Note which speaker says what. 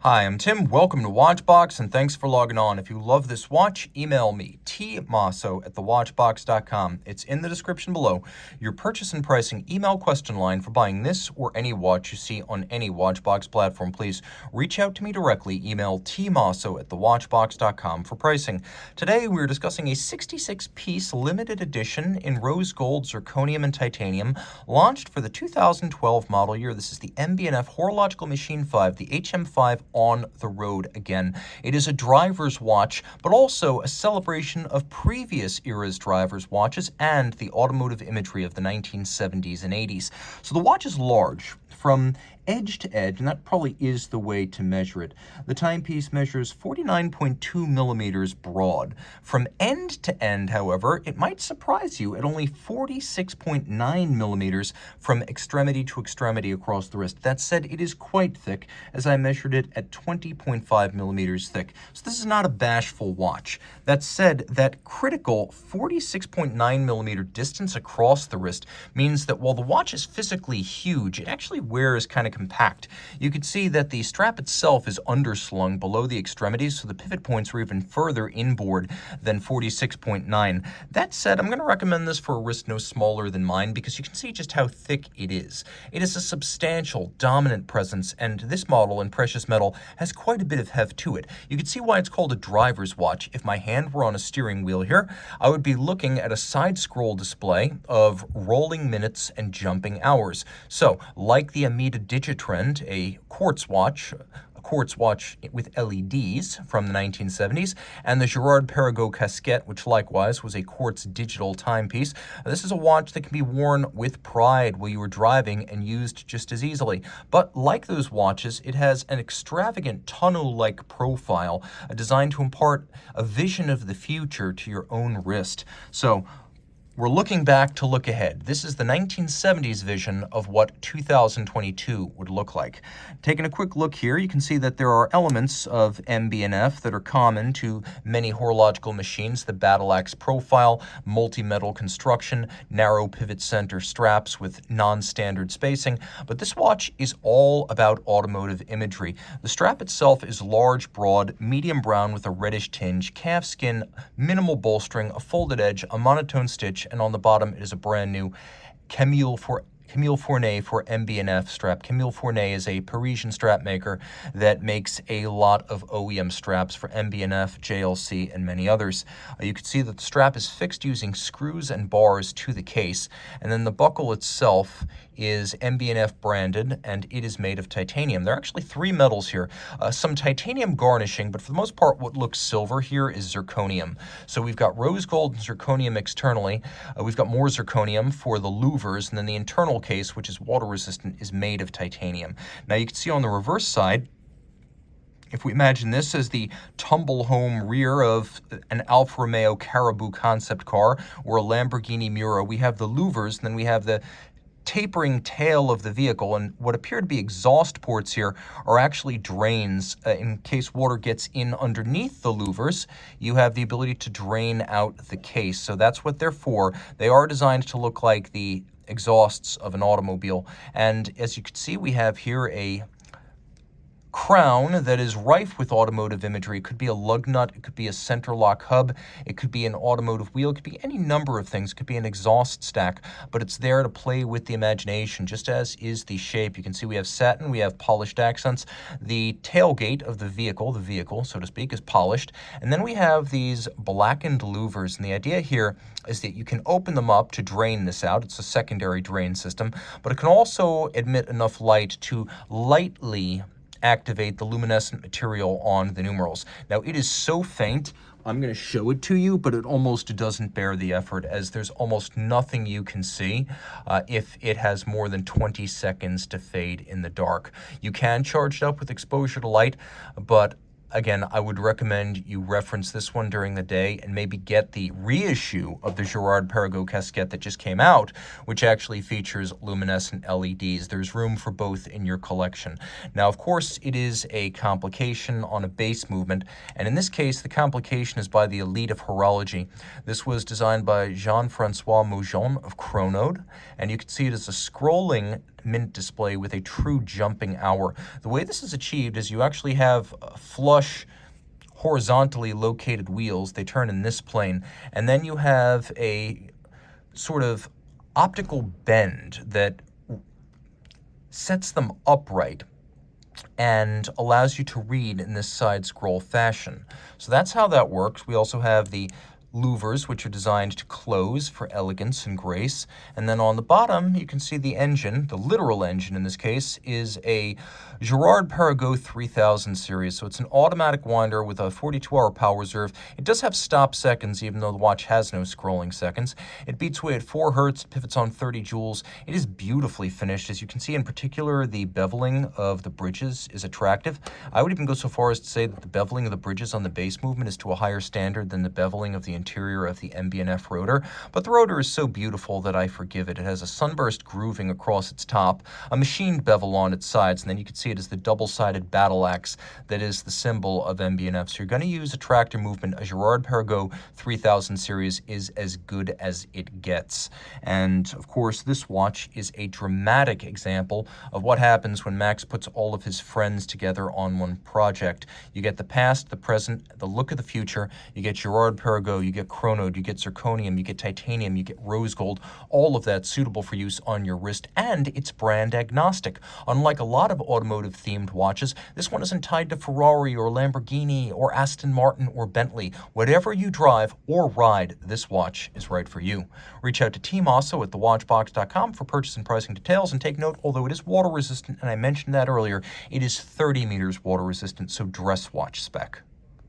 Speaker 1: Hi, I'm Tim. Welcome to Watchbox, and thanks for logging on. If you love this watch, email me, tmosso@thewatchbox.com. It's in the description below. Your purchase and pricing email question line for buying this or any watch you see on any Watchbox platform. Please reach out to me directly. Email tmosso@thewatchbox.com for pricing. Today, we're discussing a 66-piece limited edition in rose gold, zirconium, and titanium, launched for the 2012 model year. This is the MB&F Horological Machine 5, the HM5 on the road again. It is a driver's watch, but also a celebration of previous era's driver's watches and the automotive imagery of the 1970s and 80s. So the watch is large, from edge to edge, and that probably is the way to measure it. The timepiece measures 49.2 millimeters broad. From end to end, however, it might surprise you at only 46.9 millimeters from extremity to extremity across the wrist. That said, it is quite thick, as I measured it at 20.5 millimeters thick. So this is not a bashful watch. That said, that critical 46.9 millimeter distance across the wrist means that while the watch is physically huge, it actually wears kind of compact. You can see that the strap itself is underslung below the extremities, so the pivot points are even further inboard than 46.9. That said, I'm going to recommend this for a wrist no smaller than mine because you can see just how thick it is. It is a substantial, dominant presence, and this model in precious metal has quite a bit of heft to it. You can see why it's called a driver's watch. If my hand were on a steering wheel here, I would be looking at a side scroll display of rolling minutes and jumping hours. So, like the Amida Digitrend, a quartz watch with LEDs from the 1970s, and the Girard-Perregaux casquette, which likewise was a quartz digital timepiece. This is a watch that can be worn with pride while you are driving and used just as easily. But like those watches, it has an extravagant tonneau-like profile, designed to impart a vision of the future to your own wrist. So, we're looking back to look ahead. This is the 1970s vision of what 2022 would look like. Taking a quick look here, you can see that there are elements of MB&F that are common to many horological machines. The battle axe profile, multi-metal construction, narrow pivot center straps with non-standard spacing. But this watch is all about automotive imagery. The strap itself is large, broad, medium brown with a reddish tinge, calf skin, minimal bolstering, a folded edge, a monotone stitch, and on the bottom it is a brand new Camille Fournet for MB&F strap. Camille Fournet is a Parisian strap maker that makes a lot of OEM straps for MB&F, JLC, and many others. You can see that the strap is fixed using screws and bars to the case, and then the buckle itself is MB&F branded, and it is made of titanium. There are actually three metals here. Some titanium garnishing, but for the most part what looks silver here is zirconium. So we've got rose gold and zirconium externally. We've got more zirconium for the louvers, and then the internal case, which is water resistant, is made of titanium. Now you can see on the reverse side, if we imagine this as the tumble home rear of an Alfa Romeo Caribou concept car or a Lamborghini Miura, we have the louvers, and then we have the tapering tail of the vehicle, and what appear to be exhaust ports here are actually drains. In case water gets in underneath the louvers, you have the ability to drain out the case. So that's what they're for. They are designed to look like the exhausts of an automobile. And as you can see, we have here a crown that is rife with automotive imagery. It could be a lug nut, it could be a center lock hub, it could be an automotive wheel, it could be any number of things, it could be an exhaust stack, but it's there to play with the imagination, just as is the shape. You can see we have satin, we have polished accents. The tailgate of the vehicle, so to speak, is polished, and then we have these blackened louvers, and the idea here is that you can open them up to drain this out. It's a secondary drain system, but it can also emit enough light to lightly activate the luminescent material on the numerals. Now, it is so faint, I'm going to show it to you, but it almost doesn't bear the effort, as there's almost nothing you can see if it has more than 20 seconds to fade in the dark. You can charge it up with exposure to light, but again, I would recommend you reference this one during the day and maybe get the reissue of the Girard-Perregaux casquette that just came out, which actually features luminescent LEDs. There's room for both in your collection. Now, of course, it is a complication on a base movement, and in this case, the complication is by the elite of horology. This was designed by Jean-Francois Moujon of Chronode, and you can see it as a scrolling minute display with a true jumping hour. The way this is achieved is you actually have flush, horizontally located wheels. They turn in this plane, and then you have a sort of optical bend that sets them upright and allows you to read in this side scroll fashion. So that's how that works. We also have the louvers, which are designed to close for elegance and grace. And then on the bottom, you can see the engine, the literal engine in this case, is a Girard-Perregaux 3000 series. So it's an automatic winder with a 42-hour power reserve. It does have stop seconds, even though the watch has no scrolling seconds. It beats away at 4 hertz, pivots on 30 joules. It is beautifully finished. As you can see, in particular, the beveling of the bridges is attractive. I would even go so far as to say that the beveling of the bridges on the base movement is to a higher standard than the beveling of the interior of the MB&F rotor, but the rotor is so beautiful that I forgive it. It has a sunburst grooving across its top, a machined bevel on its sides, and then you can see it as the double-sided battle axe that is the symbol of MB&F. So you're going to use a tractor movement. A Girard-Perregaux 3000 series is as good as it gets. And of course, this watch is a dramatic example of what happens when Max puts all of his friends together on one project. You get the past, the present, the look of the future. You get Girard-Perregaux, you get chronode, you get zirconium, you get titanium, you get rose gold, all of that suitable for use on your wrist, and it's brand agnostic. Unlike a lot of automotive themed watches, this one isn't tied to Ferrari or Lamborghini or Aston Martin or Bentley. Whatever you drive or ride, this watch is right for you. Reach out to Team Mosso at thewatchbox.com for purchase and pricing details, and take note, although it is water resistant, and I mentioned that earlier, it is 30 meters water resistant, so dress watch spec.